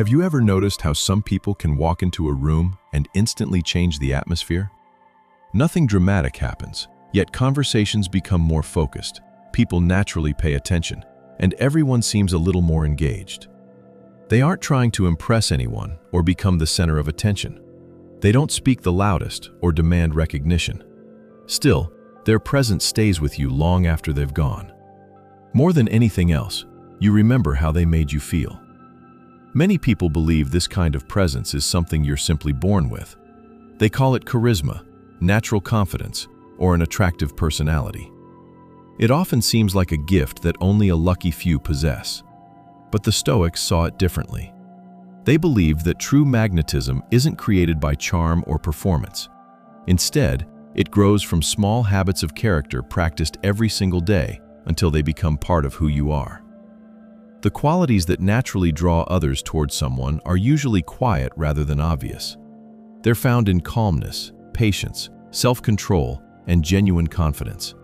Have you ever noticed how some people can walk into a room and instantly change the atmosphere? Nothing dramatic happens, yet conversations become more focused, people naturally pay attention, and everyone seems a little more engaged. They aren't trying to impress anyone or become the center of attention. They don't speak the loudest or demand recognition. Still, their presence stays with you long after they've gone. More than anything else, you remember how they made you feel. Many people believe this kind of presence is something you're simply born with. They call it charisma, natural confidence, or an attractive personality. It often seems like a gift that only a lucky few possess. But the Stoics saw it differently. They believed that true magnetism isn't created by charm or performance. Instead, it grows from small habits of character practiced every single day until they become part of who you are. The qualities that naturally draw others towards someone are usually quiet rather than obvious. They're found in calmness, patience, self-control, and genuine confidence,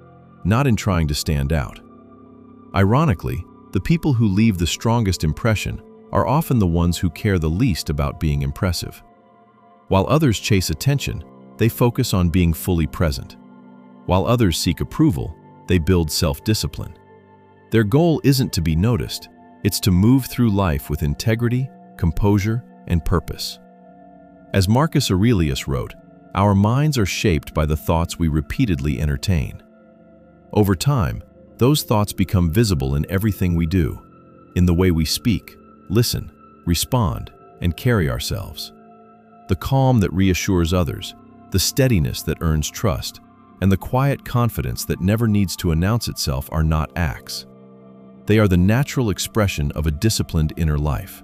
not in trying to stand out. Ironically, the people who leave the strongest impression are often the ones who care the least about being impressive. While others chase attention, they focus on being fully present. While others seek approval, they build self-discipline. Their goal isn't to be noticed. It's to move through life with integrity, composure, and purpose. As Marcus Aurelius wrote, our minds are shaped by the thoughts we repeatedly entertain. Over time, those thoughts become visible in everything we do, in the way we speak, listen, respond, and carry ourselves. The calm that reassures others, the steadiness that earns trust, and the quiet confidence that never needs to announce itself are not acts. They are the natural expression of a disciplined inner life.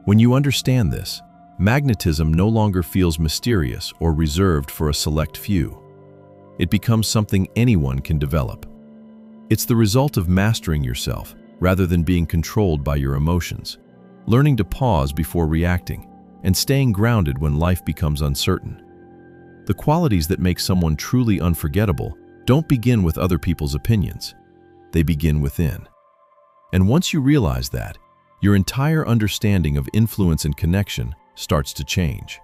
When you understand this, magnetism no longer feels mysterious or reserved for a select few. It becomes something anyone can develop. It's the result of mastering yourself rather than being controlled by your emotions, learning to pause before reacting, and staying grounded when life becomes uncertain. The qualities that make someone truly unforgettable don't begin with other people's opinions. They begin within. And once you realize that, your entire understanding of influence and connection starts to change.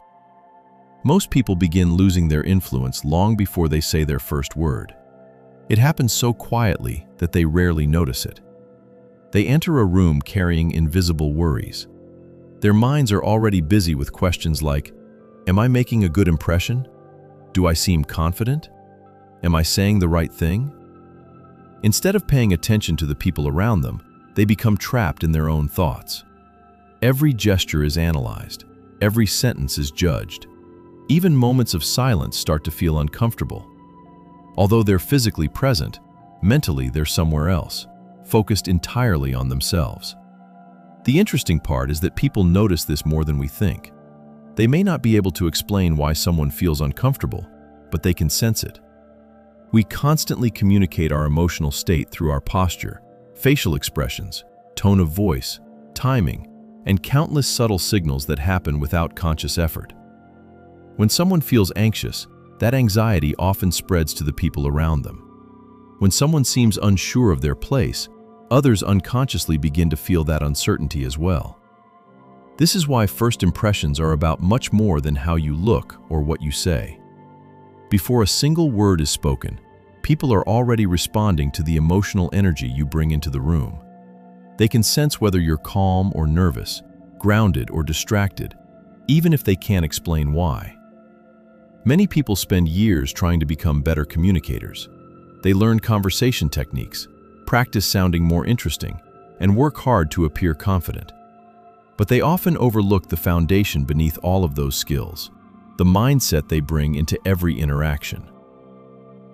Most people begin losing their influence long before they say their first word. It happens so quietly that they rarely notice it. They enter a room carrying invisible worries. Their minds are already busy with questions like, am I making a good impression? Do I seem confident? Am I saying the right thing? Instead of paying attention to the people around them, they become trapped in their own thoughts. Every gesture is analyzed. Every sentence is judged. Even moments of silence start to feel uncomfortable. Although they're physically present, mentally they're somewhere else, focused entirely on themselves. The interesting part is that people notice this more than we think. They may not be able to explain why someone feels uncomfortable, but they can sense it. We constantly communicate our emotional state through our posture, facial expressions, tone of voice, timing, and countless subtle signals that happen without conscious effort. When someone feels anxious, that anxiety often spreads to the people around them. When someone seems unsure of their place, others unconsciously begin to feel that uncertainty as well. This is why first impressions are about much more than how you look or what you say. Before a single word is spoken, people are already responding to the emotional energy you bring into the room. They can sense whether you're calm or nervous, grounded or distracted, even if they can't explain why. Many people spend years trying to become better communicators. They learn conversation techniques, practice sounding more interesting, and work hard to appear confident. But they often overlook the foundation beneath all of those skills, the mindset they bring into every interaction.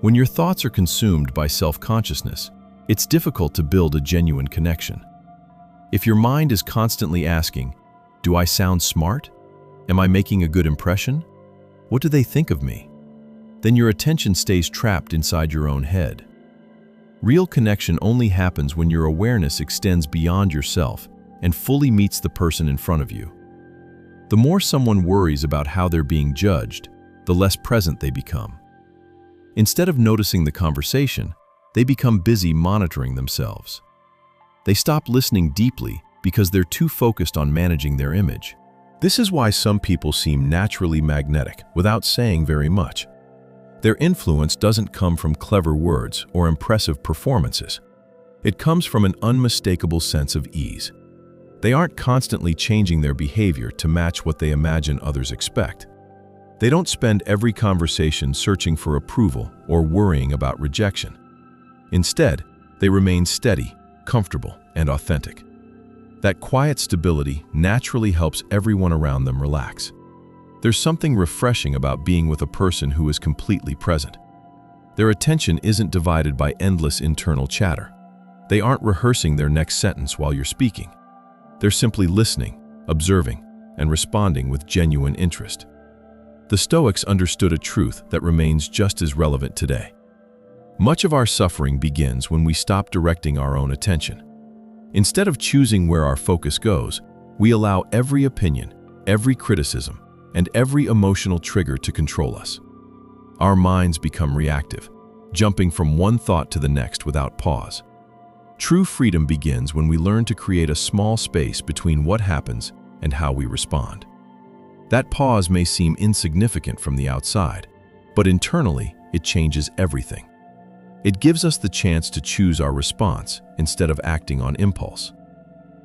When your thoughts are consumed by self-consciousness, it's difficult to build a genuine connection. If your mind is constantly asking, do I sound smart? Am I making a good impression? What do they think of me? Then your attention stays trapped inside your own head. Real connection only happens when your awareness extends beyond yourself and fully meets the person in front of you. The more someone worries about how they're being judged, the less present they become. Instead of noticing the conversation, they become busy monitoring themselves. They stop listening deeply because they're too focused on managing their image. This is why some people seem naturally magnetic without saying very much. Their influence doesn't come from clever words or impressive performances. It comes from an unmistakable sense of ease. They aren't constantly changing their behavior to match what they imagine others expect. They don't spend every conversation searching for approval or worrying about rejection. Instead, they remain steady, comfortable, and authentic. That quiet stability naturally helps everyone around them relax. There's something refreshing about being with a person who is completely present. Their attention isn't divided by endless internal chatter. They aren't rehearsing their next sentence while you're speaking. They're simply listening, observing, and responding with genuine interest. The Stoics understood a truth that remains just as relevant today. Much of our suffering begins when we stop directing our own attention. Instead of choosing where our focus goes, we allow every opinion, every criticism, and every emotional trigger to control us. Our minds become reactive, jumping from one thought to the next without pause. True freedom begins when we learn to create a small space between what happens and how we respond. That pause may seem insignificant from the outside, but internally, it changes everything. It gives us the chance to choose our response instead of acting on impulse.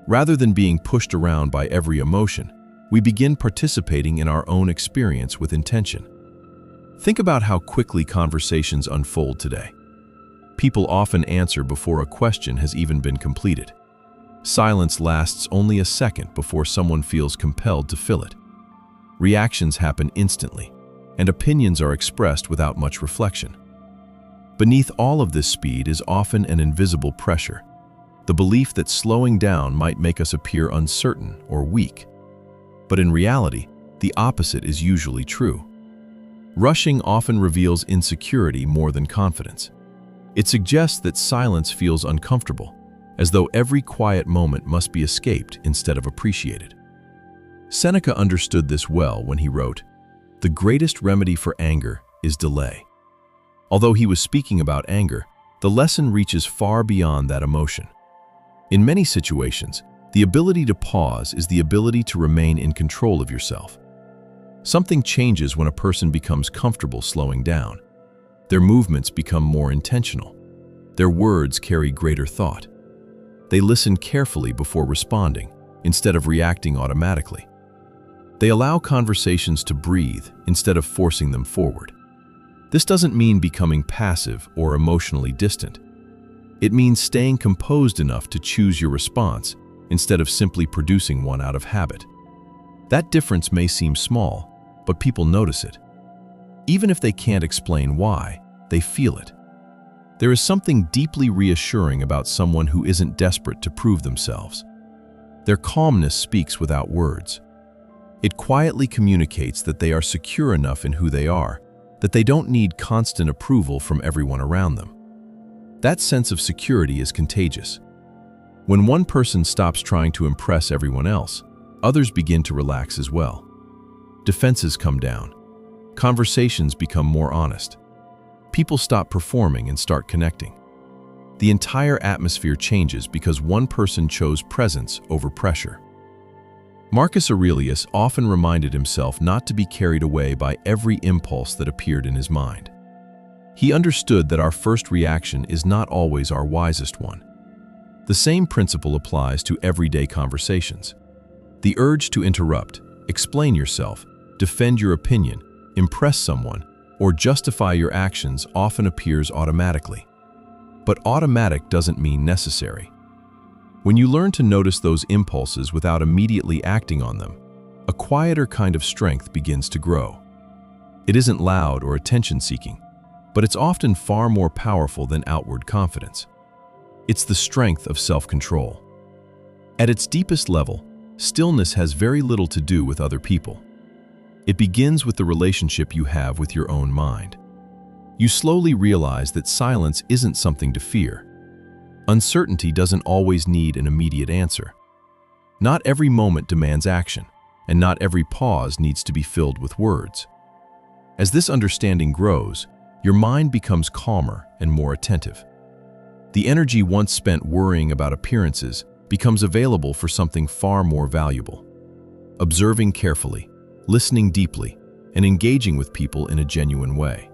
Rather than being pushed around by every emotion, we begin participating in our own experience with intention. Think about how quickly conversations unfold today. People often answer before a question has even been completed. Silence lasts only a second before someone feels compelled to fill it. Reactions happen instantly, and opinions are expressed without much reflection. Beneath all of this speed is often an invisible pressure, the belief that slowing down might make us appear uncertain or weak. But in reality, the opposite is usually true. Rushing often reveals insecurity more than confidence. It suggests that silence feels uncomfortable, as though every quiet moment must be escaped instead of appreciated. Seneca understood this well when he wrote, "The greatest remedy for anger is delay." Although he was speaking about anger, the lesson reaches far beyond that emotion. In many situations, the ability to pause is the ability to remain in control of yourself. Something changes when a person becomes comfortable slowing down. Their movements become more intentional. Their words carry greater thought. They listen carefully before responding, instead of reacting automatically. They allow conversations to breathe instead of forcing them forward. This doesn't mean becoming passive or emotionally distant. It means staying composed enough to choose your response instead of simply producing one out of habit. That difference may seem small, but people notice it. Even if they can't explain why, they feel it. There is something deeply reassuring about someone who isn't desperate to prove themselves. Their calmness speaks without words. It quietly communicates that they are secure enough in who they are, that they don't need constant approval from everyone around them. That sense of security is contagious. When one person stops trying to impress everyone else, others begin to relax as well. Defenses come down. Conversations become more honest. People stop performing and start connecting. The entire atmosphere changes because one person chose presence over pressure. Marcus Aurelius often reminded himself not to be carried away by every impulse that appeared in his mind. He understood that our first reaction is not always our wisest one. The same principle applies to everyday conversations. The urge to interrupt, explain yourself, defend your opinion, impress someone, or justify your actions often appears automatically. But automatic doesn't mean necessary. When you learn to notice those impulses without immediately acting on them, a quieter kind of strength begins to grow. It isn't loud or attention-seeking, but it's often far more powerful than outward confidence. It's the strength of self-control. At its deepest level, stillness has very little to do with other people. It begins with the relationship you have with your own mind. You slowly realize that silence isn't something to fear. Uncertainty doesn't always need an immediate answer. Not every moment demands action, and not every pause needs to be filled with words. As this understanding grows, your mind becomes calmer and more attentive. The energy once spent worrying about appearances becomes available for something far more valuable: observing carefully, listening deeply, and engaging with people in a genuine way.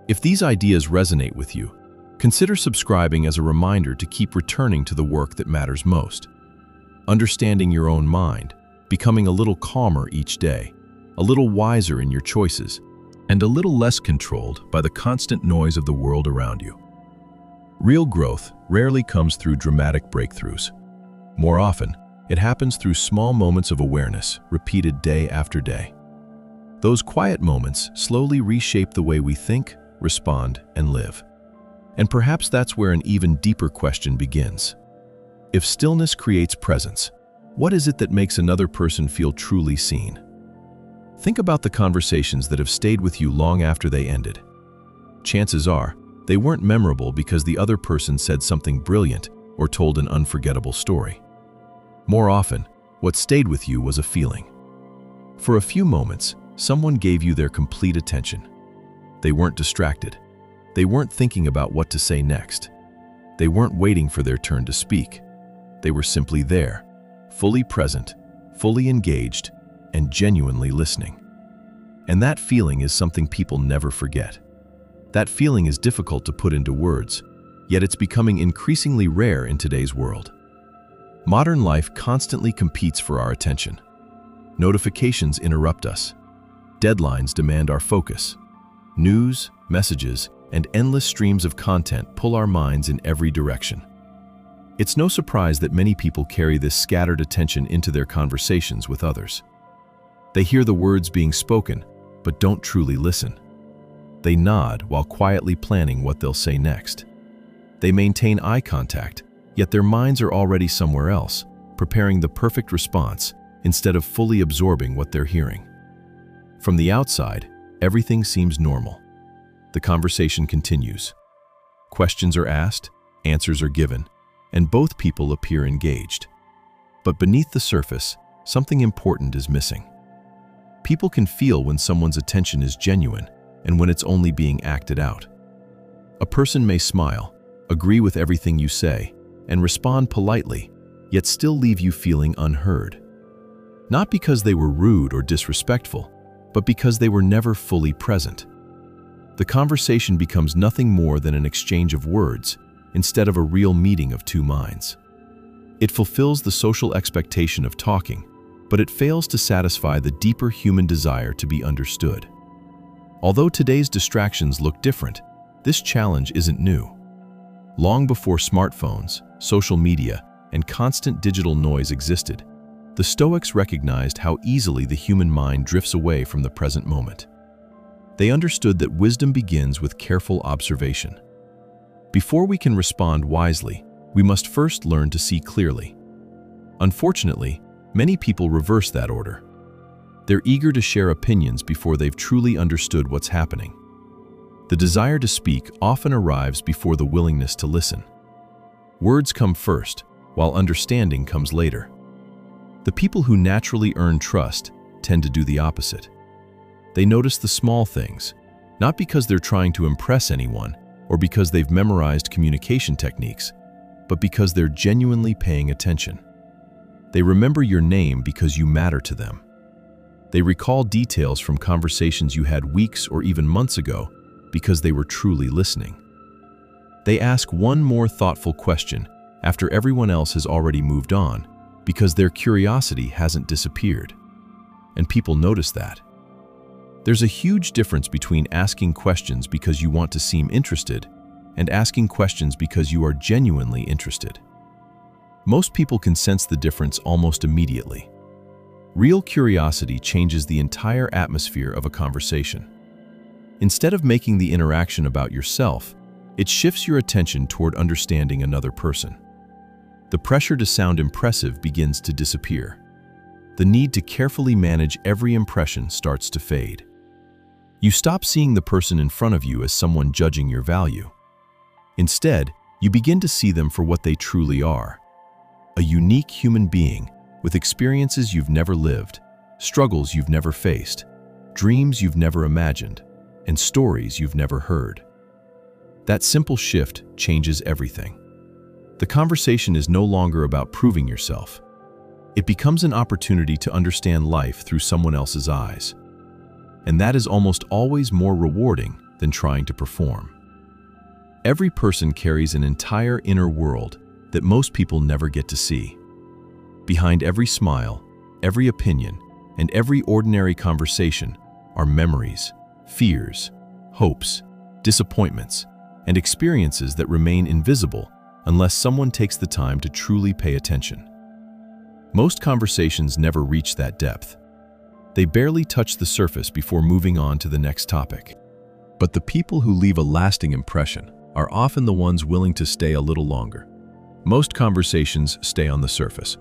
If these ideas resonate with you, consider subscribing as a reminder to keep returning to the work that matters most. Understanding your own mind, becoming a little calmer each day, a little wiser in your choices, and a little less controlled by the constant noise of the world around you. Real growth rarely comes through dramatic breakthroughs. More often, it happens through small moments of awareness, repeated day after day. Those quiet moments slowly reshape the way we think, respond, and live. And perhaps that's where an even deeper question begins. If stillness creates presence, what is it that makes another person feel truly seen? Think about the conversations that have stayed with you long after they ended. Chances are, they weren't memorable because the other person said something brilliant or told an unforgettable story. More often, what stayed with you was a feeling. For a few moments, someone gave you their complete attention. They weren't distracted. They weren't thinking about what to say next. They weren't waiting for their turn to speak. They were simply there, fully present, fully engaged, and genuinely listening. And that feeling is something people never forget. That feeling is difficult to put into words, yet it's becoming increasingly rare in today's world. Modern life constantly competes for our attention. Notifications interrupt us. Deadlines demand our focus. News, messages, and endless streams of content pull our minds in every direction. It's no surprise that many people carry this scattered attention into their conversations with others. They hear the words being spoken, but don't truly listen. They nod while quietly planning what they'll say next. They maintain eye contact, yet their minds are already somewhere else, preparing the perfect response instead of fully absorbing what they're hearing. From the outside, everything seems normal. The conversation continues. Questions are asked, answers are given, and both people appear engaged. But beneath the surface, something important is missing. People can feel when someone's attention is genuine and when it's only being acted out. A person may smile, agree with everything you say, and respond politely, yet still leave you feeling unheard. Not because they were rude or disrespectful, but because they were never fully present. The conversation becomes nothing more than an exchange of words instead of a real meeting of two minds. It fulfills the social expectation of talking, but it fails to satisfy the deeper human desire to be understood. Although today's distractions look different, this challenge isn't new. Long before smartphones, social media, and constant digital noise existed, the Stoics recognized how easily the human mind drifts away from the present moment. They understood that wisdom begins with careful observation. Before we can respond wisely, we must first learn to see clearly. Unfortunately, many people reverse that order. They're eager to share opinions before they've truly understood what's happening. The desire to speak often arrives before the willingness to listen. Words come first, while understanding comes later. The people who naturally earn trust tend to do the opposite. They notice the small things, not because they're trying to impress anyone or because they've memorized communication techniques, but because they're genuinely paying attention. They remember your name because you matter to them. They recall details from conversations you had weeks or even months ago because they were truly listening. They ask one more thoughtful question after everyone else has already moved on because their curiosity hasn't disappeared. And people notice that. There's a huge difference between asking questions because you want to seem interested and asking questions because you are genuinely interested. Most people can sense the difference almost immediately. Real curiosity changes the entire atmosphere of a conversation. Instead of making the interaction about yourself, it shifts your attention toward understanding another person. The pressure to sound impressive begins to disappear. The need to carefully manage every impression starts to fade. You stop seeing the person in front of you as someone judging your value. Instead, you begin to see them for what they truly are: a unique human being with experiences you've never lived, struggles you've never faced, dreams you've never imagined, and stories you've never heard. That simple shift changes everything. The conversation is no longer about proving yourself. It becomes an opportunity to understand life through someone else's eyes. And that is almost always more rewarding than trying to perform. Every person carries an entire inner world that most people never get to see. Behind every smile, every opinion, and every ordinary conversation are memories, fears, hopes, disappointments, and experiences that remain invisible unless someone takes the time to truly pay attention. Most conversations never reach that depth. They barely touch the surface before moving on to the next topic. But the people who leave a lasting impression are often the ones willing to stay a little longer. Most conversations stay on the surface.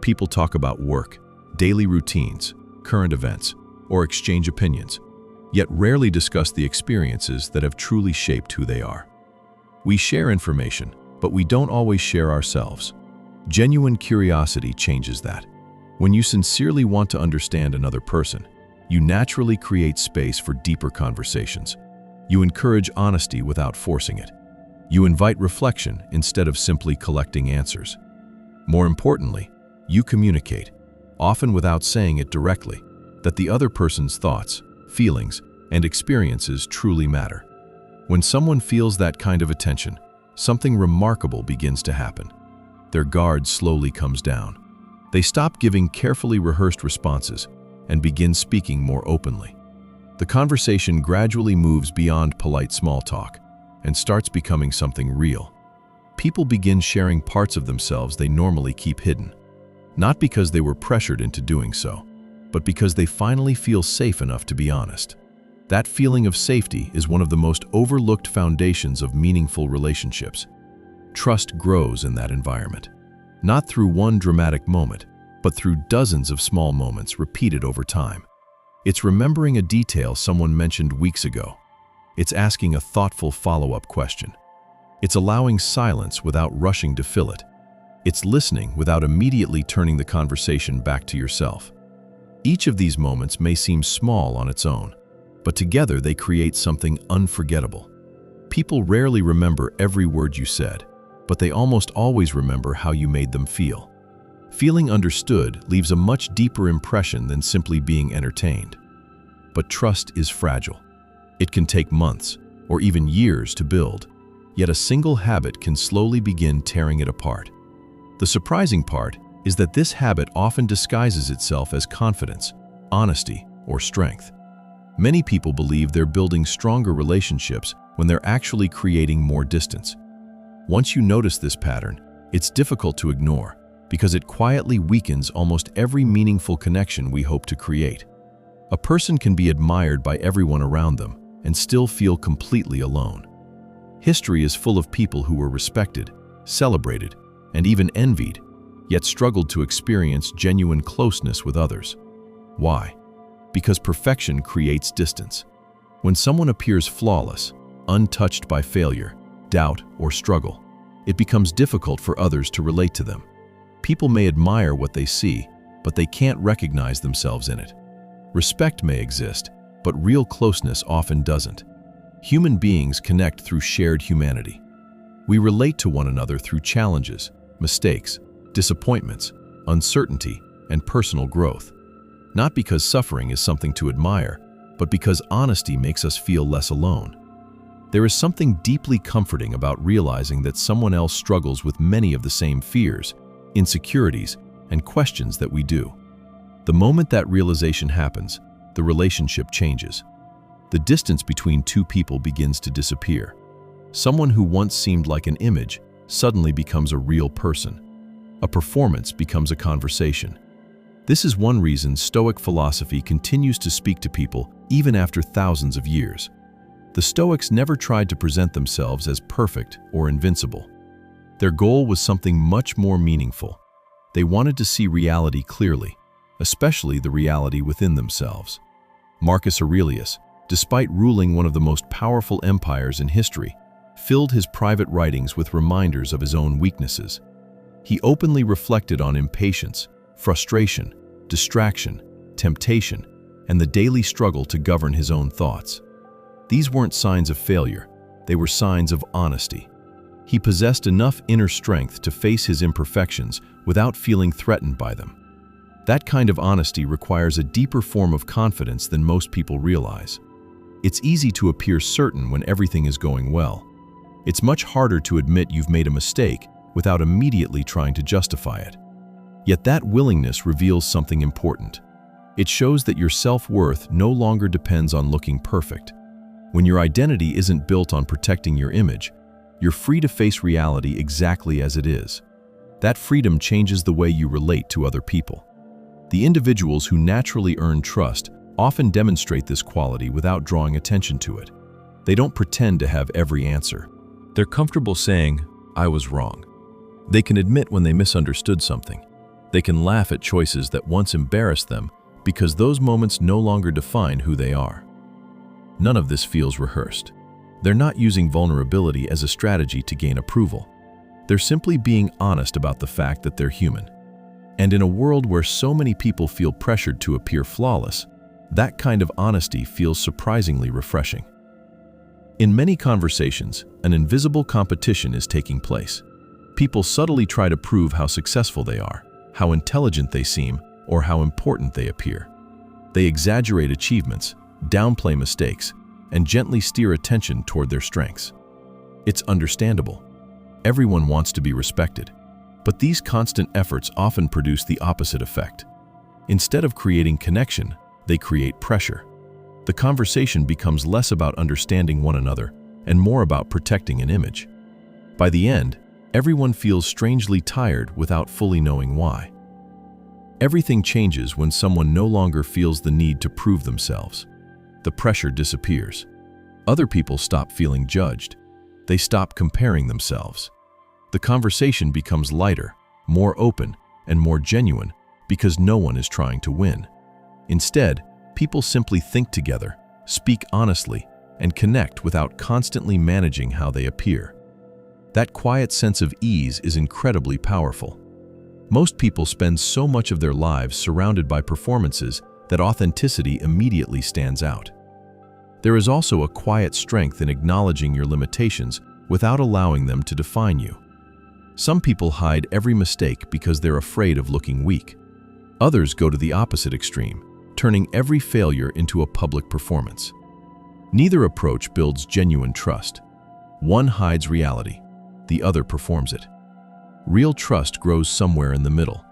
People talk about work, daily routines, current events, or exchange opinions, yet rarely discuss the experiences that have truly shaped who they are. We share information, but we don't always share ourselves. Genuine curiosity changes that. When you sincerely want to understand another person, you naturally create space for deeper conversations. You encourage honesty without forcing it. You invite reflection instead of simply collecting answers. More importantly, you communicate, often without saying it directly, that the other person's thoughts, feelings, and experiences truly matter. When someone feels that kind of attention, something remarkable begins to happen. Their guard slowly comes down. They stop giving carefully rehearsed responses and begin speaking more openly. The conversation gradually moves beyond polite small talk and starts becoming something real. People begin sharing parts of themselves they normally keep hidden, not because they were pressured into doing so, but because they finally feel safe enough to be honest. That feeling of safety is one of the most overlooked foundations of meaningful relationships. Trust grows in that environment, not through one dramatic moment, but through dozens of small moments repeated over time. It's remembering a detail someone mentioned weeks ago. It's asking a thoughtful follow-up question. It's allowing silence without rushing to fill it. It's listening without immediately turning the conversation back to yourself. Each of these moments may seem small on its own, but together they create something unforgettable. People rarely remember every word you said, but they almost always remember how you made them feel. Feeling understood leaves a much deeper impression than simply being entertained. But trust is fragile. It can take months, or even years to build, yet a single habit can slowly begin tearing it apart. The surprising part is that this habit often disguises itself as confidence, honesty, or strength. Many people believe they're building stronger relationships when they're actually creating more distance. Once you notice this pattern, it's difficult to ignore because it quietly weakens almost every meaningful connection we hope to create. A person can be admired by everyone around them and still feel completely alone. History is full of people who were respected, celebrated, and even envied, yet struggled to experience genuine closeness with others. Why? Because perfection creates distance. When someone appears flawless, untouched by failure, doubt, or struggle, it becomes difficult for others to relate to them. People may admire what they see, but they can't recognize themselves in it. Respect may exist, but real closeness often doesn't. Human beings connect through shared humanity. We relate to one another through challenges, mistakes, disappointments, uncertainty, and personal growth. Not because suffering is something to admire, but because honesty makes us feel less alone. There is something deeply comforting about realizing that someone else struggles with many of the same fears, insecurities, and questions that we do. The moment that realization happens, the relationship changes. The distance between two people begins to disappear. Someone who once seemed like an image suddenly becomes a real person. A performance becomes a conversation. This is one reason Stoic philosophy continues to speak to people even after thousands of years. The Stoics never tried to present themselves as perfect or invincible. Their goal was something much more meaningful. They wanted to see reality clearly, especially the reality within themselves. Marcus Aurelius, despite ruling one of the most powerful empires in history, filled his private writings with reminders of his own weaknesses. He openly reflected on impatience, frustration, distraction, temptation, and the daily struggle to govern his own thoughts. These weren't signs of failure, they were signs of honesty. He possessed enough inner strength to face his imperfections without feeling threatened by them. That kind of honesty requires a deeper form of confidence than most people realize. It's easy to appear certain when everything is going well. It's much harder to admit you've made a mistake without immediately trying to justify it. Yet that willingness reveals something important. It shows that your self-worth no longer depends on looking perfect. When your identity isn't built on protecting your image, you're free to face reality exactly as it is. That freedom changes the way you relate to other people. The individuals who naturally earn trust often demonstrate this quality without drawing attention to it. They don't pretend to have every answer. They're comfortable saying, "I was wrong." They can admit when they misunderstood something. They can laugh at choices that once embarrassed them because those moments no longer define who they are. None of this feels rehearsed. They're not using vulnerability as a strategy to gain approval. They're simply being honest about the fact that they're human. And in a world where so many people feel pressured to appear flawless, that kind of honesty feels surprisingly refreshing. In many conversations, an invisible competition is taking place. People subtly try to prove how successful they are, how intelligent they seem, or how important they appear. They exaggerate achievements, downplay mistakes, and gently steer attention toward their strengths. It's understandable. Everyone wants to be respected, but these constant efforts often produce the opposite effect. Instead of creating connection, they create pressure. The conversation becomes less about understanding one another and more about protecting an image. By the end, everyone feels strangely tired without fully knowing why. Everything changes when someone no longer feels the need to prove themselves. The pressure disappears. Other people stop feeling judged. They stop comparing themselves. The conversation becomes lighter, more open, and more genuine because no one is trying to win. Instead, people simply think together, speak honestly, and connect without constantly managing how they appear. That quiet sense of ease is incredibly powerful. Most people spend so much of their lives surrounded by performances that authenticity immediately stands out. There is also a quiet strength in acknowledging your limitations without allowing them to define you. Some people hide every mistake because they're afraid of looking weak. Others go to the opposite extreme, turning every failure into a public performance. Neither approach builds genuine trust. One hides reality, the other performs it. Real trust grows somewhere in the middle,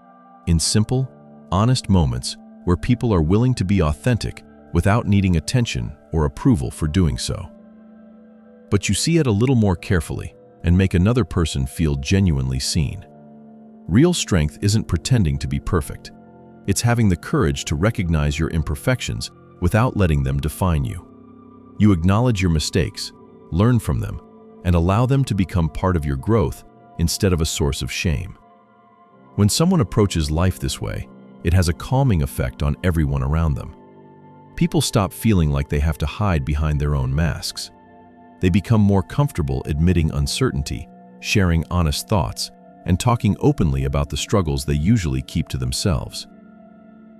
in simple, honest moments where people are willing to be authentic without needing attention or approval for doing so. But you see it a little more carefully and make another person feel genuinely seen. Real strength isn't pretending to be perfect. It's having the courage to recognize your imperfections without letting them define you. You acknowledge your mistakes, learn from them, and allow them to become part of your growth instead of a source of shame. When someone approaches life this way, it has a calming effect on everyone around them. People stop feeling like they have to hide behind their own masks. They become more comfortable admitting uncertainty, sharing honest thoughts, and talking openly about the struggles they usually keep to themselves.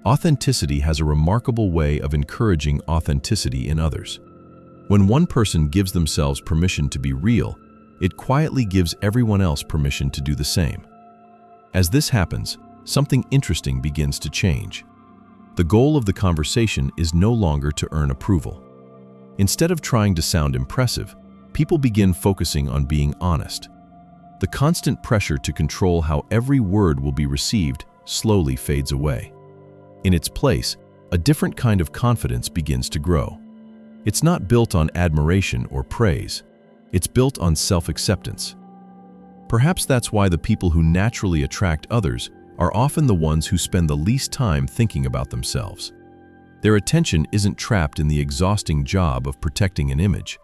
Authenticity has a remarkable way of encouraging authenticity in others. When one person gives themselves permission to be real, it quietly gives everyone else permission to do the same. As this happens, something interesting begins to change. The goal of the conversation is no longer to earn approval. Instead of trying to sound impressive, people begin focusing on being honest. The constant pressure to control how every word will be received slowly fades away. In its place, a different kind of confidence begins to grow. It's not built on admiration or praise. It's built on self-acceptance. Perhaps that's why the people who naturally attract others are often the ones who spend the least time thinking about themselves. Their attention isn't trapped in the exhausting job of protecting an image.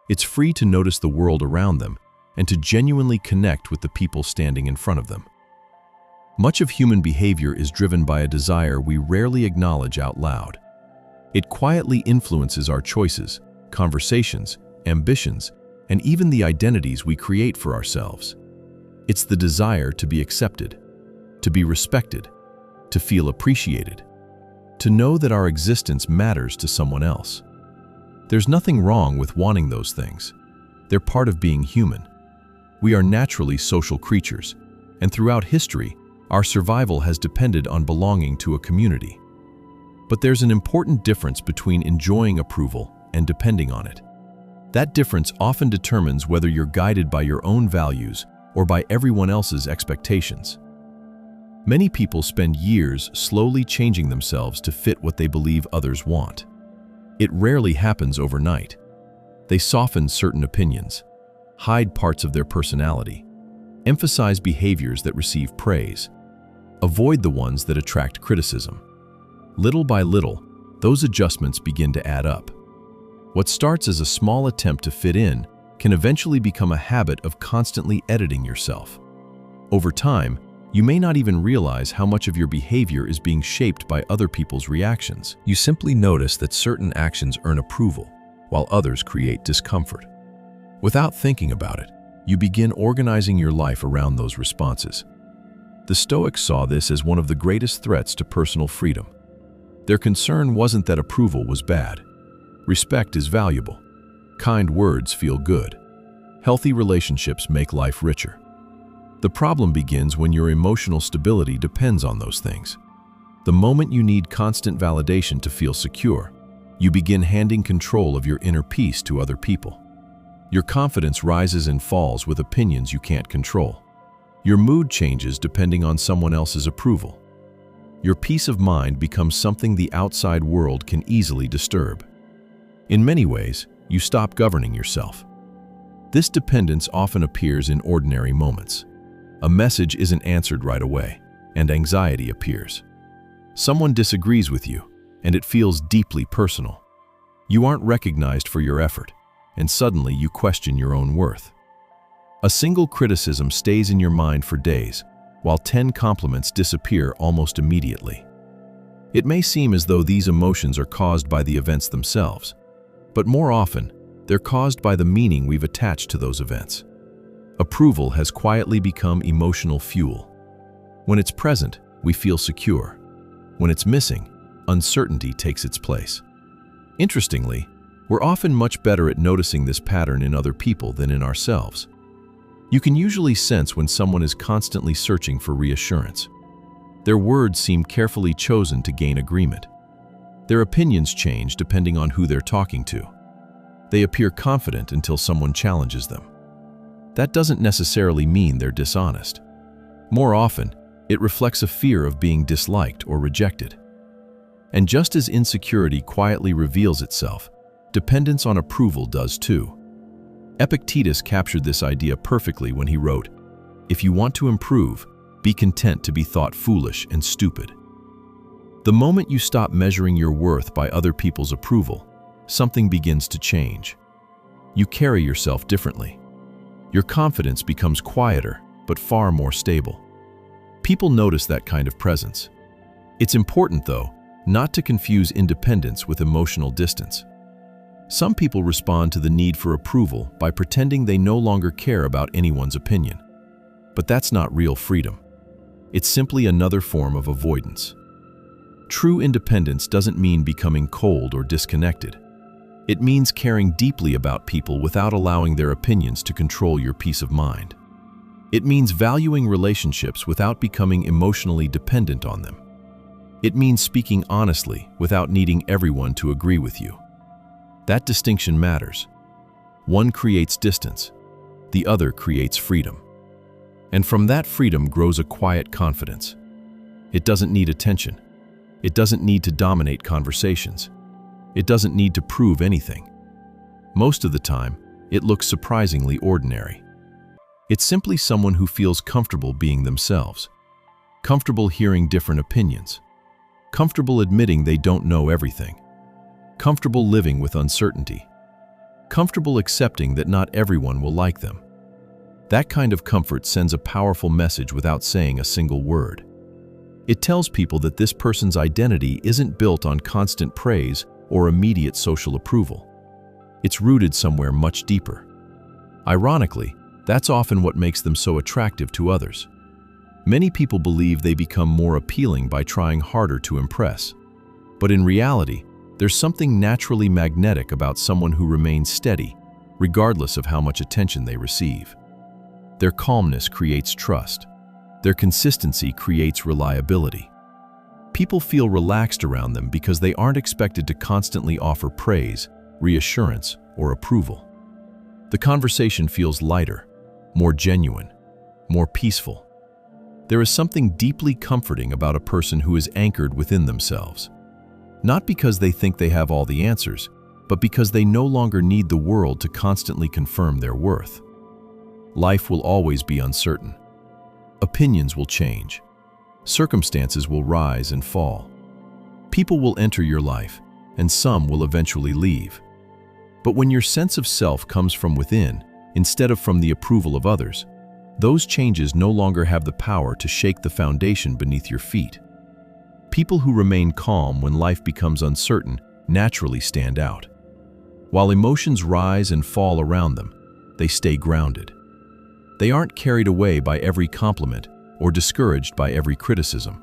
It's free to notice the world around them and to genuinely connect with the people standing in front of them. Much of human behavior is driven by a desire we rarely acknowledge out loud. It quietly influences our choices, conversations, ambitions, and even the identities we create for ourselves. It's the desire to be accepted, to be respected, to feel appreciated, to know that our existence matters to someone else. There's nothing wrong with wanting those things. They're part of being human. We are naturally social creatures, and throughout history, our survival has depended on belonging to a community. But there's an important difference between enjoying approval and depending on it. That difference often determines whether you're guided by your own values or by everyone else's expectations. Many people spend years slowly changing themselves to fit what they believe others want. It rarely happens overnight. They soften certain opinions, hide parts of their personality, emphasize behaviors that receive praise, avoid the ones that attract criticism. Little by little, those adjustments begin to add up. What starts as a small attempt to fit in can eventually become a habit of constantly editing yourself. Over time, you may not even realize how much of your behavior is being shaped by other people's reactions. You simply notice that certain actions earn approval, while others create discomfort. Without thinking about it, you begin organizing your life around those responses. The Stoics saw this as one of the greatest threats to personal freedom. Their concern wasn't that approval was bad. Respect is valuable. Kind words feel good. Healthy relationships make life richer. The problem begins when your emotional stability depends on those things. The moment you need constant validation to feel secure, you begin handing control of your inner peace to other people. Your confidence rises and falls with opinions you can't control. Your mood changes depending on someone else's approval. Your peace of mind becomes something the outside world can easily disturb. In many ways, you stop governing yourself. This dependence often appears in ordinary moments. A message isn't answered right away, and anxiety appears. Someone disagrees with you, and it feels deeply personal. You aren't recognized for your effort, and suddenly you question your own worth. A single criticism stays in your mind for days, while 10 compliments disappear almost immediately. It may seem as though these emotions are caused by the events themselves, but more often, they're caused by the meaning we've attached to those events. Approval has quietly become emotional fuel. When it's present, we feel secure. When it's missing, uncertainty takes its place. Interestingly, we're often much better at noticing this pattern in other people than in ourselves. You can usually sense when someone is constantly searching for reassurance. Their words seem carefully chosen to gain agreement. Their opinions change depending on who they're talking to. They appear confident until someone challenges them. That doesn't necessarily mean they're dishonest. More often, it reflects a fear of being disliked or rejected. And just as insecurity quietly reveals itself, dependence on approval does too. Epictetus captured this idea perfectly when he wrote, "If you want to improve, be content to be thought foolish and stupid." The moment you stop measuring your worth by other people's approval, something begins to change. You carry yourself differently. Your confidence becomes quieter, but far more stable. People notice that kind of presence. It's important, though, not to confuse independence with emotional distance. Some people respond to the need for approval by pretending they no longer care about anyone's opinion. But that's not real freedom. It's simply another form of avoidance. True independence doesn't mean becoming cold or disconnected. It means caring deeply about people without allowing their opinions to control your peace of mind. It means valuing relationships without becoming emotionally dependent on them. It means speaking honestly without needing everyone to agree with you. That distinction matters. One creates distance, the other creates freedom. And from that freedom grows a quiet confidence. It doesn't need attention. It doesn't need to dominate conversations. It doesn't need to prove anything. Most of the time, it looks surprisingly ordinary. It's simply someone who feels comfortable being themselves, comfortable hearing different opinions, comfortable admitting they don't know everything, comfortable living with uncertainty, comfortable accepting that not everyone will like them. That kind of comfort sends a powerful message without saying a single word. It tells people that this person's identity isn't built on constant praise or immediate social approval. It's rooted somewhere much deeper. Ironically, that's often what makes them so attractive to others. Many people believe they become more appealing by trying harder to impress. But in reality, there's something naturally magnetic about someone who remains steady, regardless of how much attention they receive. Their calmness creates trust. Their consistency creates reliability. People feel relaxed around them because they aren't expected to constantly offer praise, reassurance, or approval. The conversation feels lighter, more genuine, more peaceful. There is something deeply comforting about a person who is anchored within themselves. Not because they think they have all the answers, but because they no longer need the world to constantly confirm their worth. Life will always be uncertain. Opinions will change. Circumstances will rise and fall. People will enter your life, and some will eventually leave. But when your sense of self comes from within, instead of from the approval of others, those changes no longer have the power to shake the foundation beneath your feet. People who remain calm when life becomes uncertain naturally stand out. While emotions rise and fall around them, they stay grounded. They aren't carried away by every compliment or discouraged by every criticism.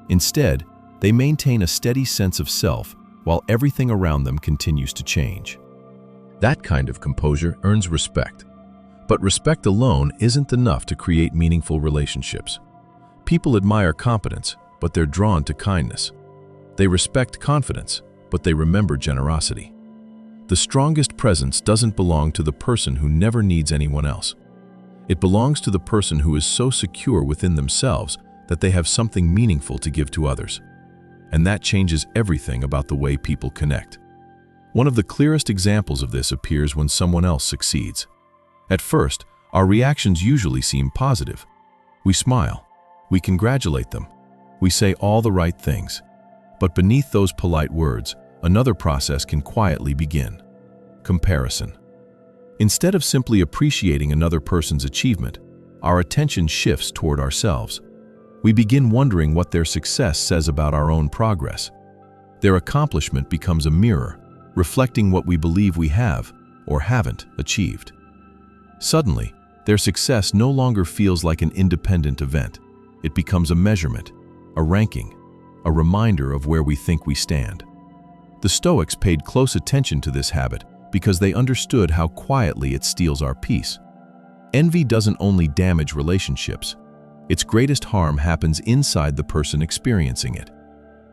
Instead, they maintain a steady sense of self while everything around them continues to change. That kind of composure earns respect. But respect alone isn't enough to create meaningful relationships. People admire competence, but they're drawn to kindness. They respect confidence, but they remember generosity. The strongest presence doesn't belong to the person who never needs anyone else. It belongs to the person who is so secure within themselves that they have something meaningful to give to others. And that changes everything about the way people connect. One of the clearest examples of this appears when someone else succeeds. At first, our reactions usually seem positive. We smile. We congratulate them. We say all the right things. But beneath those polite words, another process can quietly begin: comparison. Instead of simply appreciating another person's achievement, our attention shifts toward ourselves. We begin wondering what their success says about our own progress. Their accomplishment becomes a mirror, reflecting what we believe we have or haven't achieved. Suddenly, their success no longer feels like an independent event. It becomes a measurement, a ranking, a reminder of where we think we stand. The Stoics paid close attention to this habit because they understood how quietly it steals our peace. Envy doesn't only damage relationships. Its greatest harm happens inside the person experiencing it.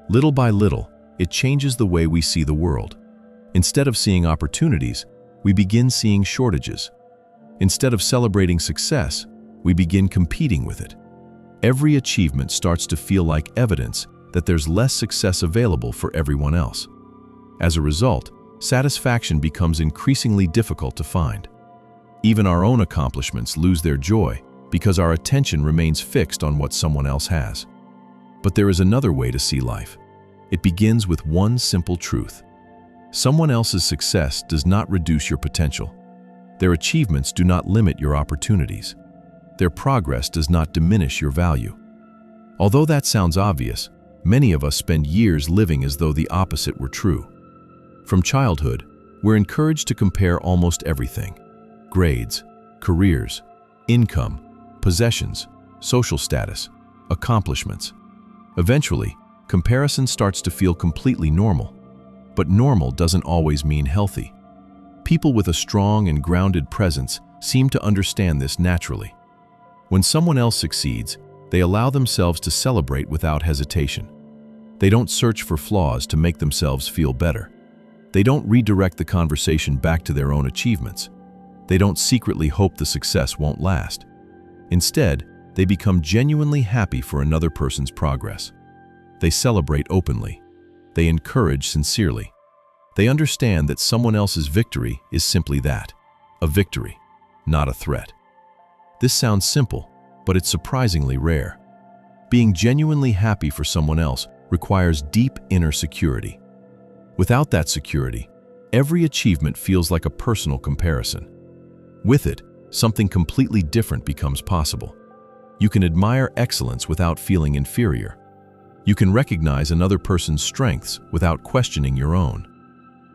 Little by little, it changes the way we see the world. Instead of seeing opportunities, we begin seeing shortages. Instead of celebrating success, we begin competing with it. Every achievement starts to feel like evidence that there's less success available for everyone else. As a result, satisfaction becomes increasingly difficult to find. Even our own accomplishments lose their joy because our attention remains fixed on what someone else has. But there is another way to see life. It begins with one simple truth. Someone else's success does not reduce your potential. Their achievements do not limit your opportunities. Their progress does not diminish your value. Although that sounds obvious, many of us spend years living as though the opposite were true. From childhood, we're encouraged to compare almost everything: grades, careers, income, possessions, social status, accomplishments. Eventually, comparison starts to feel completely normal. But normal doesn't always mean healthy. People with a strong and grounded presence seem to understand this naturally. When someone else succeeds, they allow themselves to celebrate without hesitation. They don't search for flaws to make themselves feel better. They don't redirect the conversation back to their own achievements. They don't secretly hope the success won't last. Instead, they become genuinely happy for another person's progress. They celebrate openly. They encourage sincerely. They understand that someone else's victory is simply that, a victory, not a threat. This sounds simple, but it's surprisingly rare. Being genuinely happy for someone else requires deep inner security. Without that security, every achievement feels like a personal comparison. With it, something completely different becomes possible. You can admire excellence without feeling inferior. You can recognize another person's strengths without questioning your own.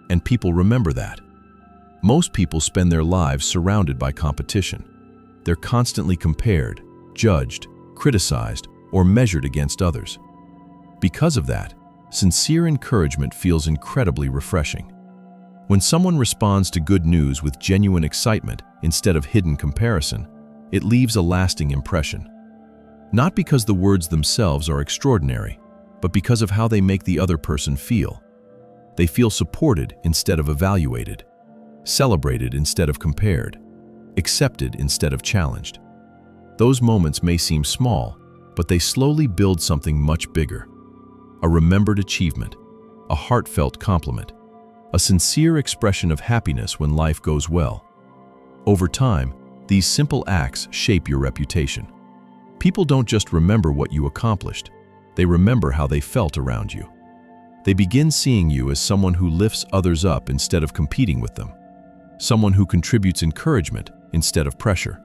And people remember that. Most people spend their lives surrounded by competition. They're constantly compared, judged, criticized, or measured against others. Because of that, sincere encouragement feels incredibly refreshing. When someone responds to good news with genuine excitement instead of hidden comparison, it leaves a lasting impression. Not because the words themselves are extraordinary, but because of how they make the other person feel. They feel supported instead of evaluated, celebrated instead of compared, accepted instead of challenged. Those moments may seem small, but they slowly build something much bigger. A remembered achievement, a heartfelt compliment, a sincere expression of happiness when life goes well. Over time, these simple acts shape your reputation. People don't just remember what you accomplished, they remember how they felt around you. They begin seeing you as someone who lifts others up instead of competing with them, someone who contributes encouragement instead of pressure.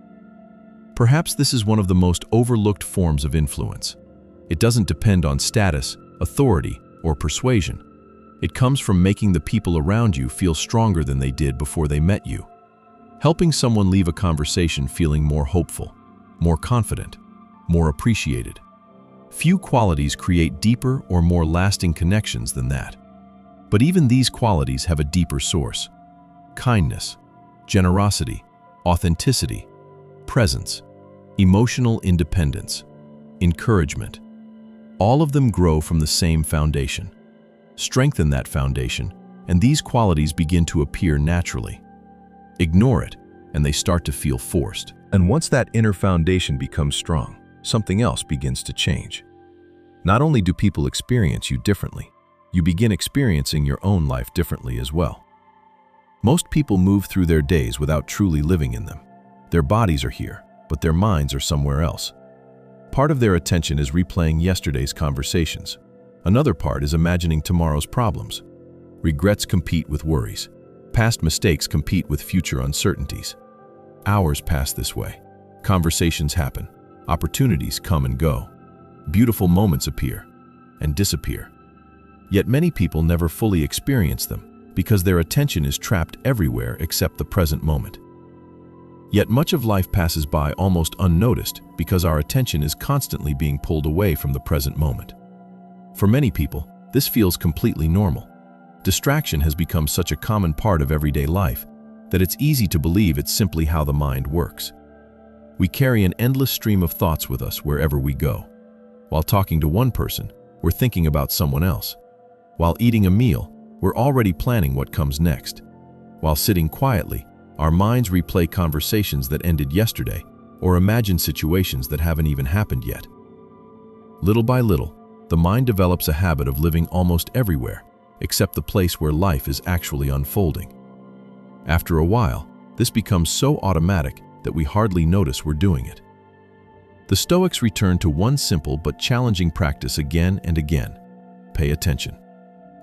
Perhaps this is one of the most overlooked forms of influence. It doesn't depend on status, authority, or persuasion. It comes from making the people around you feel stronger than they did before they met you. Helping someone leave a conversation feeling more hopeful, more confident, more appreciated. Few qualities create deeper or more lasting connections than that. But even these qualities have a deeper source. Kindness, generosity, authenticity, presence, emotional independence, encouragement. All of them grow from the same foundation. Strengthen that foundation, and these qualities begin to appear naturally. Ignore it, and they start to feel forced. And once that inner foundation becomes strong, something else begins to change. Not only do people experience you differently, you begin experiencing your own life differently as well. Most people move through their days without truly living in them. Their bodies are here, but their minds are somewhere else. Part of their attention is replaying yesterday's conversations. Another part is imagining tomorrow's problems. Regrets compete with worries. Past mistakes compete with future uncertainties. Hours pass this way. Conversations happen. Opportunities come and go. Beautiful moments appear and disappear. Yet many people never fully experience them because their attention is trapped everywhere except the present moment. Yet much of life passes by almost unnoticed because our attention is constantly being pulled away from the present moment. For many people, this feels completely normal. Distraction has become such a common part of everyday life that it's easy to believe it's simply how the mind works. We carry an endless stream of thoughts with us wherever we go. While talking to one person, we're thinking about someone else. While eating a meal, we're already planning what comes next. While sitting quietly, our minds replay conversations that ended yesterday or imagine situations that haven't even happened yet. Little by little, the mind develops a habit of living almost everywhere except the place where life is actually unfolding. After a while, this becomes so automatic that we hardly notice we're doing it. The Stoics return to one simple but challenging practice again and again. Pay attention.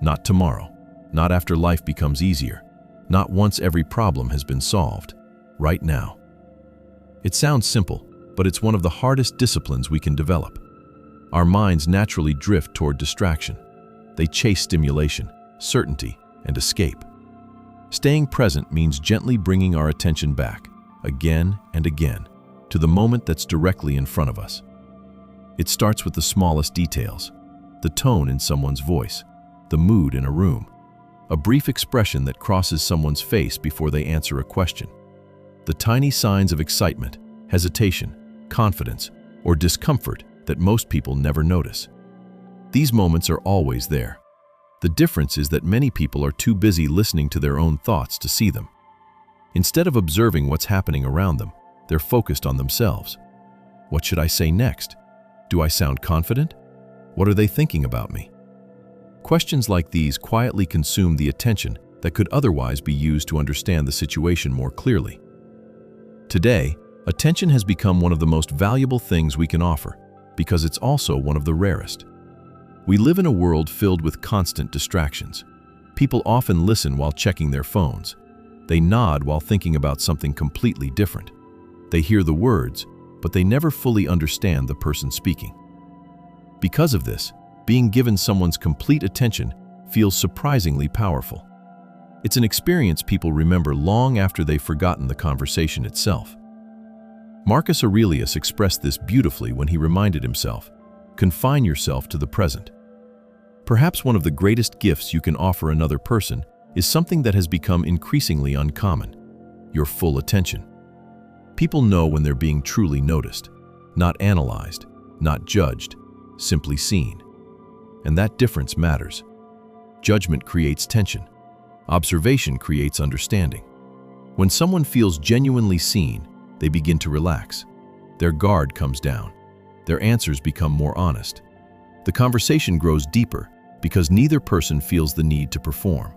Not tomorrow, not after life becomes easier, not once every problem has been solved. Right now. It sounds simple, but it's one of the hardest disciplines we can develop. Our minds naturally drift toward distraction. They chase stimulation, certainty, and escape. Staying present means gently bringing our attention back, again and again, to the moment that's directly in front of us. It starts with the smallest details, the tone in someone's voice, the mood in a room, a brief expression that crosses someone's face before they answer a question, the tiny signs of excitement, hesitation, confidence, or discomfort that most people never notice. These moments are always there. The difference is that many people are too busy listening to their own thoughts to see them. Instead of observing what's happening around them, they're focused on themselves. What should I say next? Do I sound confident? What are they thinking about me? Questions like these quietly consume the attention that could otherwise be used to understand the situation more clearly. Today, attention has become one of the most valuable things we can offer, because it's also one of the rarest. We live in a world filled with constant distractions. People often listen while checking their phones. They nod while thinking about something completely different. They hear the words, but they never fully understand the person speaking. Because of this, being given someone's complete attention feels surprisingly powerful. It's an experience people remember long after they've forgotten the conversation itself. Marcus Aurelius expressed this beautifully when he reminded himself, "Confine yourself to the present." Perhaps one of the greatest gifts you can offer another person is something that has become increasingly uncommon: your full attention. People know when they're being truly noticed, not analyzed, not judged, simply seen. And that difference matters. Judgment creates tension. Observation creates understanding. When someone feels genuinely seen, they begin to relax. Their guard comes down. Their answers become more honest. The conversation grows deeper because neither person feels the need to perform.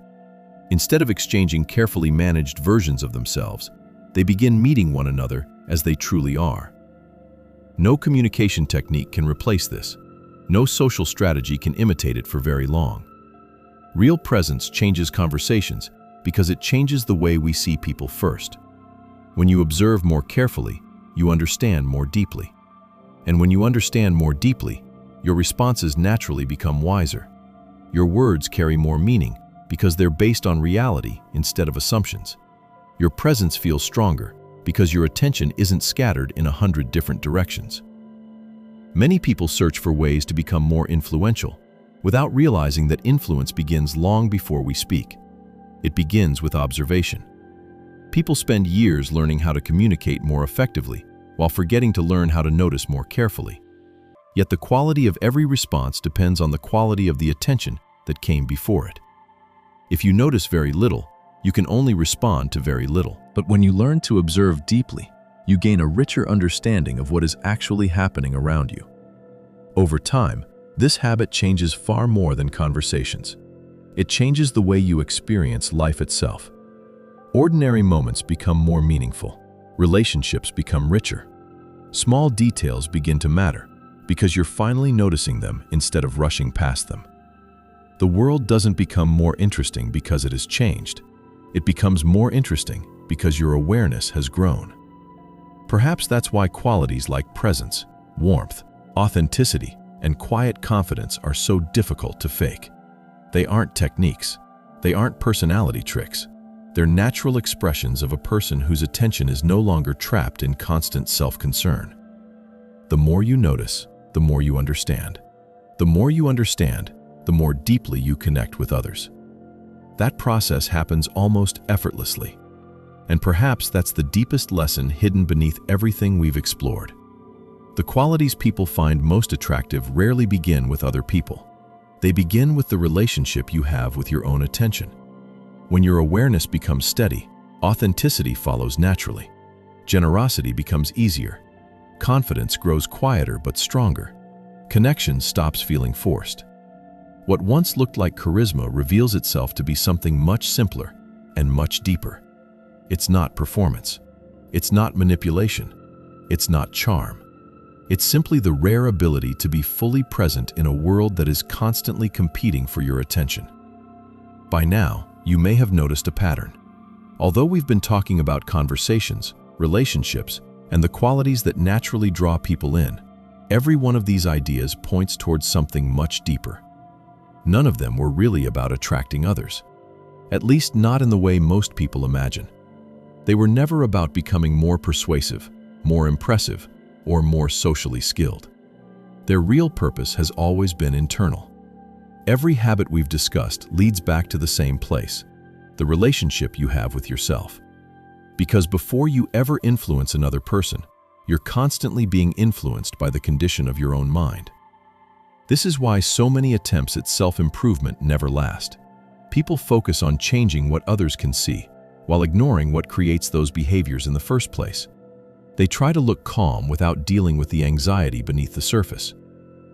Instead of exchanging carefully managed versions of themselves, they begin meeting one another as they truly are. No communication technique can replace this. No social strategy can imitate it for very long. Real presence changes conversations because it changes the way we see people first. When you observe more carefully, you understand more deeply. And when you understand more deeply, your responses naturally become wiser. Your words carry more meaning because they're based on reality instead of assumptions. Your presence feels stronger because your attention isn't scattered in 100 different directions. Many people search for ways to become more influential without realizing that influence begins long before we speak. It begins with observation. People spend years learning how to communicate more effectively while forgetting to learn how to notice more carefully. Yet the quality of every response depends on the quality of the attention that came before it. If you notice very little, you can only respond to very little. But when you learn to observe deeply, you gain a richer understanding of what is actually happening around you. Over time, this habit changes far more than conversations. It changes the way you experience life itself. Ordinary moments become more meaningful. Relationships become richer. Small details begin to matter because you're finally noticing them instead of rushing past them. The world doesn't become more interesting because it has changed. It becomes more interesting because your awareness has grown. Perhaps that's why qualities like presence, warmth, authenticity, and quiet confidence are so difficult to fake. They aren't techniques. They aren't personality tricks. They're natural expressions of a person whose attention is no longer trapped in constant self-concern. The more you notice, the more you understand. The more you understand, the more deeply you connect with others. That process happens almost effortlessly. And perhaps that's the deepest lesson hidden beneath everything we've explored. The qualities people find most attractive rarely begin with other people. They begin with the relationship you have with your own attention. When your awareness becomes steady, authenticity follows naturally. Generosity becomes easier. Confidence grows quieter but stronger. Connection stops feeling forced. What once looked like charisma reveals itself to be something much simpler and much deeper. It's not performance. It's not manipulation. It's not charm. It's simply the rare ability to be fully present in a world that is constantly competing for your attention. By now, you may have noticed a pattern. Although we've been talking about conversations, relationships, and the qualities that naturally draw people in, every one of these ideas points towards something much deeper. None of them were really about attracting others. At least not in the way most people imagine. They were never about becoming more persuasive, more impressive, or more socially skilled. Their real purpose has always been internal. Every habit we've discussed leads back to the same place, the relationship you have with yourself. Because before you ever influence another person, you're constantly being influenced by the condition of your own mind. This is why so many attempts at self-improvement never last. People focus on changing what others can see, while ignoring what creates those behaviors in the first place. They try to look calm without dealing with the anxiety beneath the surface.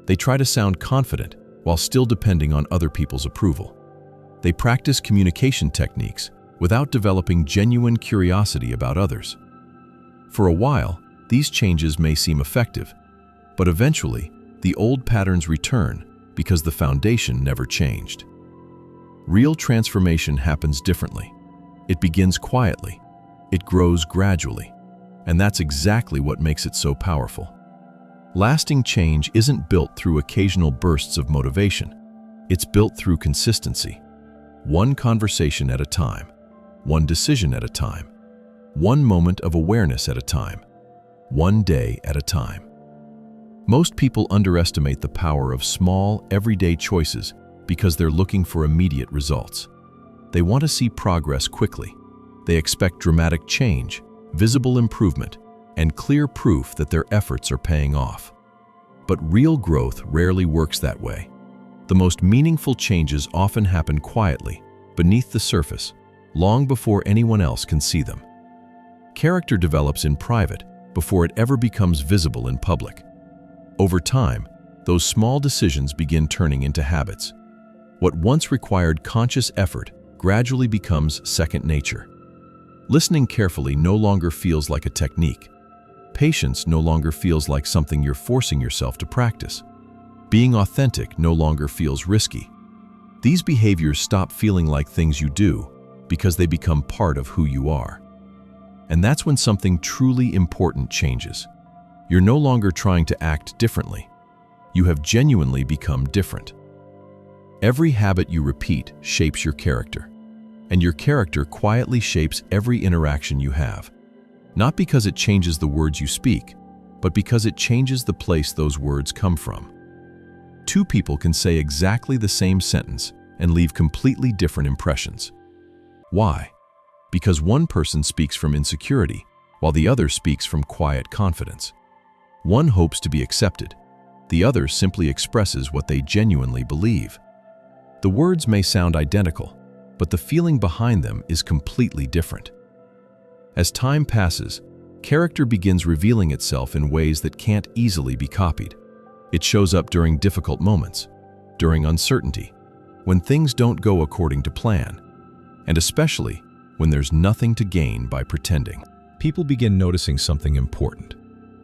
They try to sound confident while still depending on other people's approval. They practice communication techniques without developing genuine curiosity about others. For a while, these changes may seem effective, but eventually, the old patterns return because the foundation never changed. Real transformation happens differently. It begins quietly. It grows gradually. And that's exactly what makes it so powerful. Lasting change isn't built through occasional bursts of motivation. It's built through consistency. One conversation at a time. One decision at a time. One moment of awareness at a time. One day at a time. Most people underestimate the power of small, everyday choices because they're looking for immediate results. They want to see progress quickly. They expect dramatic change, visible improvement, and clear proof that their efforts are paying off. But real growth rarely works that way. The most meaningful changes often happen quietly, beneath the surface, long before anyone else can see them. Character develops in private before it ever becomes visible in public. Over time, those small decisions begin turning into habits. What once required conscious effort gradually becomes second nature. Listening carefully no longer feels like a technique. Patience no longer feels like something you're forcing yourself to practice. Being authentic no longer feels risky. These behaviors stop feeling like things you do because they become part of who you are. And that's when something truly important changes. You're no longer trying to act differently. You have genuinely become different. Every habit you repeat shapes your character, and your character quietly shapes every interaction you have. Not because it changes the words you speak, but because it changes the place those words come from. Two people can say exactly the same sentence and leave completely different impressions. Why? Because one person speaks from insecurity, while the other speaks from quiet confidence. One hopes to be accepted. The other simply expresses what they genuinely believe. The words may sound identical, but the feeling behind them is completely different. As time passes, character begins revealing itself in ways that can't easily be copied. It shows up during difficult moments, during uncertainty, when things don't go according to plan, and especially when there's nothing to gain by pretending. People begin noticing something important.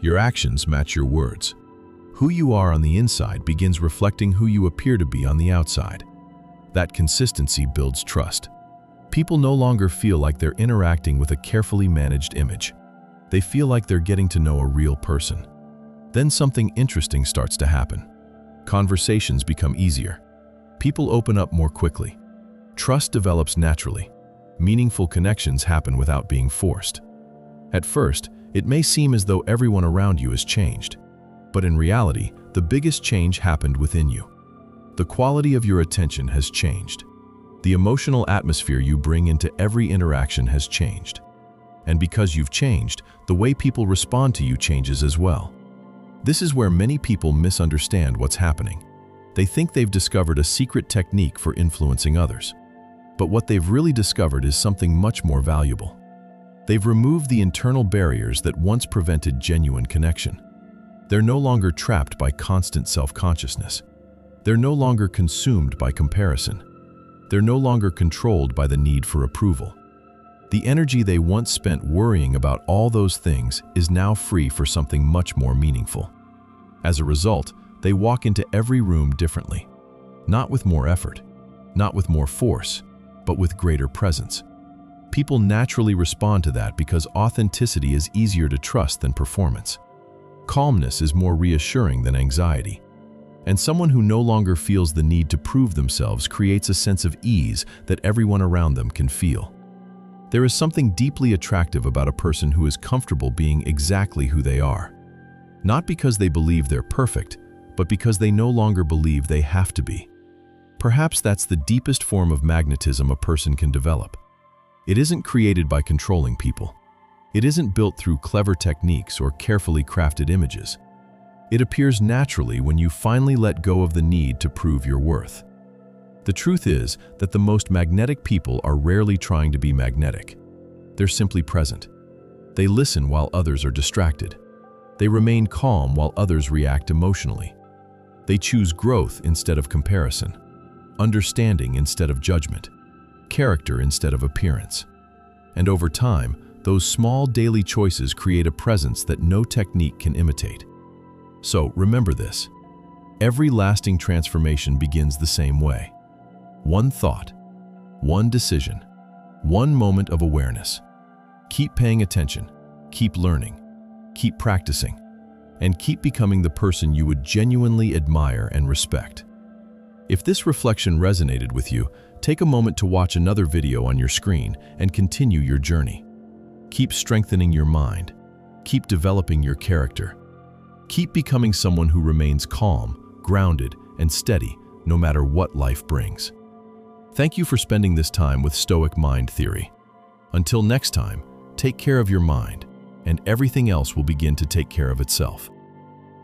Your actions match your words. Who you are on the inside begins reflecting who you appear to be on the outside. That consistency builds trust. People no longer feel like they're interacting with a carefully managed image. They feel like they're getting to know a real person. Then something interesting starts to happen. Conversations become easier. People open up more quickly. Trust develops naturally. Meaningful connections happen without being forced. At first, it may seem as though everyone around you has changed. But in reality, the biggest change happened within you. The quality of your attention has changed. The emotional atmosphere you bring into every interaction has changed. And because you've changed, the way people respond to you changes as well. This is where many people misunderstand what's happening. They think they've discovered a secret technique for influencing others. But what they've really discovered is something much more valuable. They've removed the internal barriers that once prevented genuine connection. They're no longer trapped by constant self-consciousness. They're no longer consumed by comparison. They're no longer controlled by the need for approval. The energy they once spent worrying about all those things is now free for something much more meaningful. As a result, they walk into every room differently. Not with more effort, not with more force, but with greater presence. People naturally respond to that because authenticity is easier to trust than performance. Calmness is more reassuring than anxiety. And someone who no longer feels the need to prove themselves creates a sense of ease that everyone around them can feel. There is something deeply attractive about a person who is comfortable being exactly who they are. Not because they believe they're perfect, but because they no longer believe they have to be. Perhaps that's the deepest form of magnetism a person can develop. It isn't created by controlling people. It isn't built through clever techniques or carefully crafted images. It appears naturally when you finally let go of the need to prove your worth. The truth is that the most magnetic people are rarely trying to be magnetic. They're simply present. They listen while others are distracted. They remain calm while others react emotionally. They choose growth instead of comparison, understanding instead of judgment, character instead of appearance. And over time, those small daily choices create a presence that no technique can imitate. So remember this. Every lasting transformation begins the same way. One thought, one decision, one moment of awareness. Keep paying attention, keep learning, keep practicing, and keep becoming the person you would genuinely admire and respect. If this reflection resonated with you, take a moment to watch another video on your screen and continue your journey. Keep strengthening your mind. Keep developing your character. Keep becoming someone who remains calm, grounded, and steady no matter what life brings. Thank you for spending this time with Stoic Mind Theory. Until next time, take care of your mind, and everything else will begin to take care of itself.